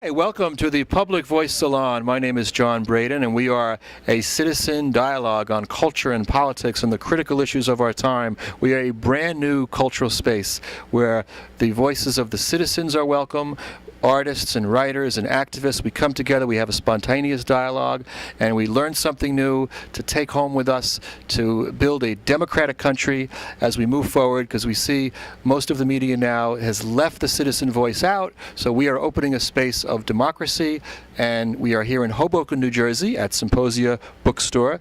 Hey, welcome to the Public Voice Salon. My name is John Bredin, and we are a citizen dialogue on culture and politics and the critical issues of our time. We are a brand new cultural space where the voices of the citizens are welcome. Artists and writers and activists, we come together, we have a spontaneous dialogue, and we learn something new to take home with us to build a democratic country as we move forward, because we see most of the media now has left the citizen voice out, so we are opening a space of democracy, and we are here in Hoboken, New Jersey at Symposia Bookstore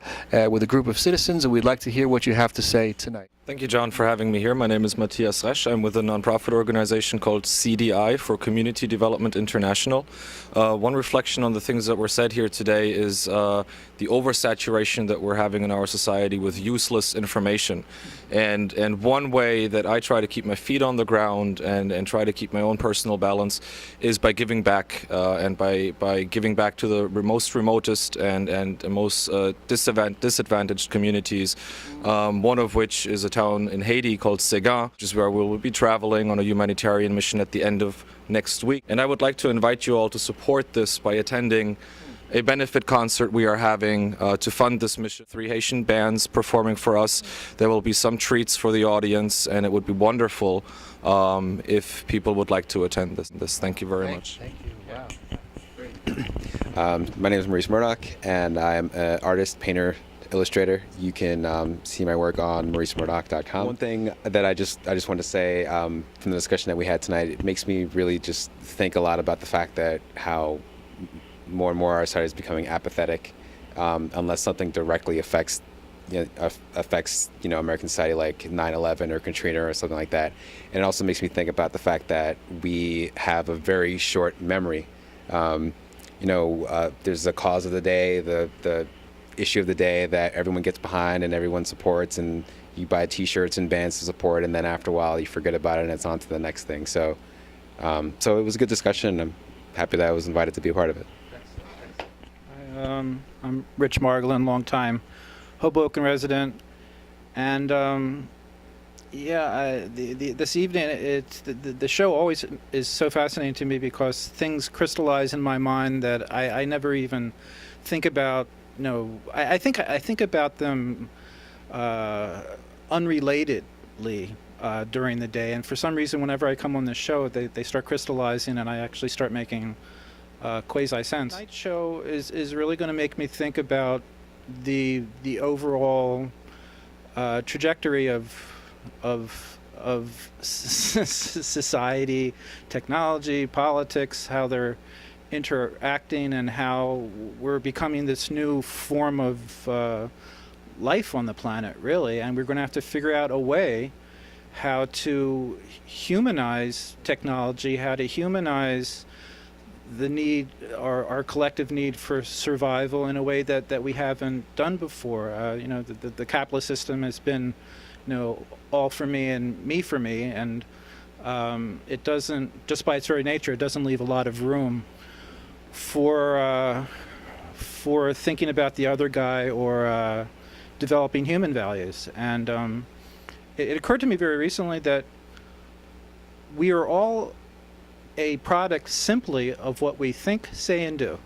with a group of citizens, and we'd like to hear what you have to say tonight. Thank you, John, for having me here. My name is Matthias Resch. I'm with a nonprofit organization called CDI, for Community Development International. One reflection on the things that were said here today is the oversaturation that we're having in our society with useless information. And one way that I try to keep my feet on the ground and try to keep my own personal balance is by giving back, and by giving back to the most remotest and most disadvantaged communities, one of which is a town in Haiti called Séguin, which is where we will be traveling on a humanitarian mission at the end of next week. And I would like to invite you all to support this by attending a benefit concert we are having to fund this mission. 3 Haitian bands performing for us. There will be some treats for the audience, and it would be wonderful if people would like to attend this. Thank you very much. Thank you. Wow. My name is Maurice Murdock, and I'm an artist, painter, illustrator. You can see my work on mauricemurdock.com. One thing that I just want to say from the discussion that we had tonight, it makes me really just think a lot about the fact that how more and more our society is becoming apathetic, unless something directly affects American society, like 9/11 or Katrina or something like that. And it also makes me think about the fact that we have a very short memory. There's the cause of the day, the issue of the day that everyone gets behind and everyone supports, and you buy T-shirts and bands to support, and then after a while you forget about it and it's on to the next thing. So it was a good discussion. I'm happy that I was invited to be a part of it. I'm Rich Margolin, longtime Hoboken resident, and this evening the show always is so fascinating to me because things crystallize in my mind that I never even think about. I think about them unrelatedly during the day, and for some reason, whenever I come on this show, they start crystallizing, and I actually start making quasi-sense. Tonight's show is really going to make me think about the overall trajectory of society, technology, politics, how they're interacting, and how we're becoming this new form of life on the planet, really, and we're going to have to figure out a way how to humanize technology, how to humanize the need, our collective need for survival in a way that we haven't done before. The capitalist system has been, all for me and me for me, and it doesn't, just by its very nature, it doesn't leave a lot of room for thinking about the other guy or developing human values. And it occurred to me very recently that we are all a product simply of what we think, say, and do.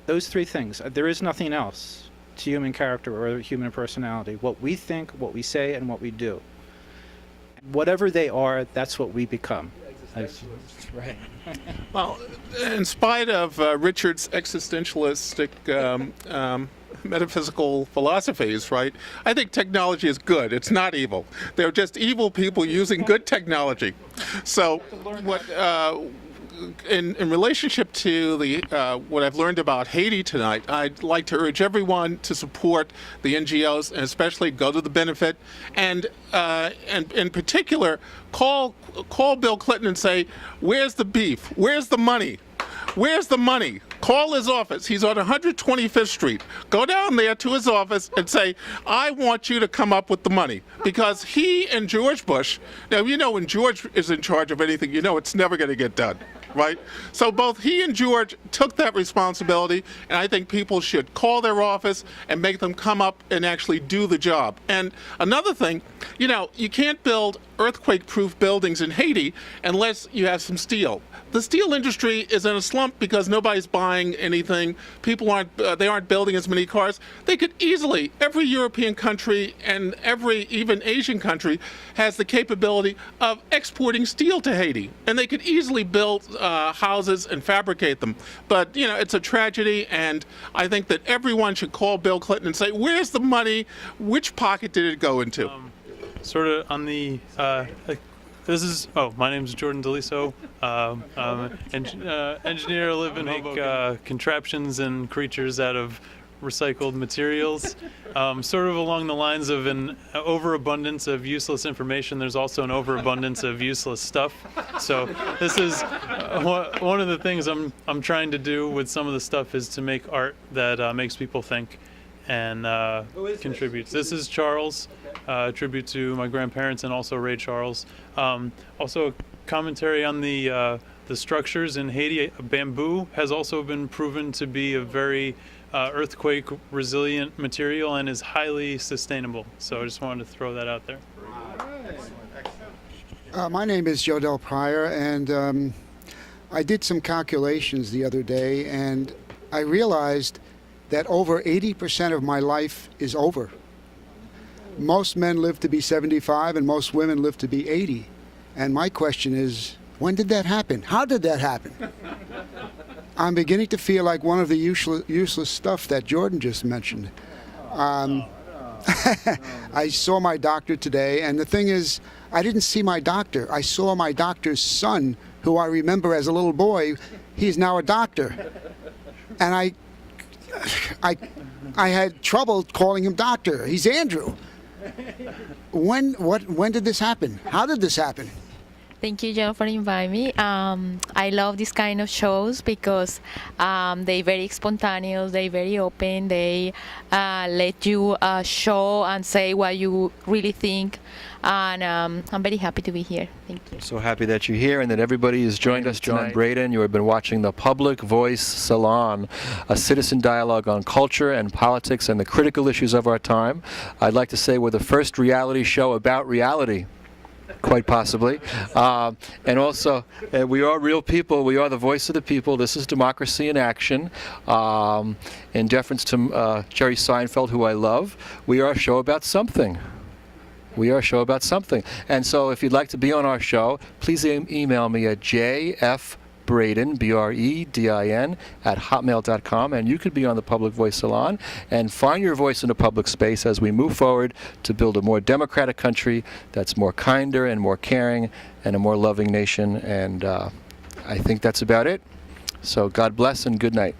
Those 3 things. There is nothing else to human character or human personality. What we think, what we say, and what we do. Whatever they are, that's what we become. Right. Well, in spite of Richard's existentialistic metaphysical philosophies, right, I think technology is good. It's not evil. They're just evil people using good technology. So in relationship to what I've learned about Haiti tonight, I'd like to urge everyone to support the NGOs, and especially go to the benefit, and in particular, call Bill Clinton and say, "Where's the beef? Where's the money? Where's the money?" Call his office. He's on 125th Street. Go down there to his office and say, "I want you to come up with the money." Because he and George Bush, now when George is in charge of anything, it's never going to get done. right? So both he and George took that responsibility, and I think people should call their office and make them come up and actually do the job. And another thing, you know, you can't build earthquake-proof buildings in Haiti unless you have some steel. The steel industry is in a slump because nobody's buying anything. People aren't building as many cars. They could easily, every European country and every even Asian country has the capability of exporting steel to Haiti, and they could easily build houses and fabricate them. But you know, it's a tragedy, and I think that everyone should call Bill Clinton and say, "Where's the money? Which pocket did it go into?" Sort of on the. My name is Jordan DeLiso. Engineer, live and make contraptions and creatures out of recycled materials. Sort of along the lines of an overabundance of useless information, there's also an overabundance of useless stuff. So this is one of the things I'm trying to do with some of the stuff is to make art that makes people think and contributes. This is Charles, tribute to my grandparents and also Ray Charles. Also a commentary on the structures in Haiti. Bamboo has also been proven to be a very earthquake resilient material and is highly sustainable. So I just wanted to throw that out there. My name is Jodel Priore, and I did some calculations the other day, and I realized that over 80% of my life is over. Most men live to be 75 and most women live to be 80. And my question is, when did that happen? How did that happen? I'm beginning to feel like one of the useless stuff that Jordan just mentioned. I saw my doctor today, and the thing is, I didn't see my doctor. I saw my doctor's son, who I remember as a little boy. He's now a doctor. And I had trouble calling him doctor. He's Andrew. When did this happen? How did this happen? Thank you, John, for inviting me. I love this kind of shows because they're very spontaneous, they're very open, they let you show and say what you really think. And I'm very happy to be here. Thank you. So happy that you're here and that everybody has joined us tonight. John Bredin, you have been watching the Public Voice Salon, a citizen dialogue on culture and politics and the critical issues of our time. I'd like to say we're the first reality show about reality. Quite possibly. And also, we are real people. We are the voice of the people. This is democracy in action. In deference to Jerry Seinfeld, who I love, we are a show about something. We are a show about something. And so if you'd like to be on our show, please email me at jfbredin, B-R-E-D-I-N, @hotmail.com, and you could be on the Public Voice Salon and find your voice in a public space as we move forward to build a more democratic country that's more kinder and more caring and a more loving nation. And I think that's about it. So God bless and good night.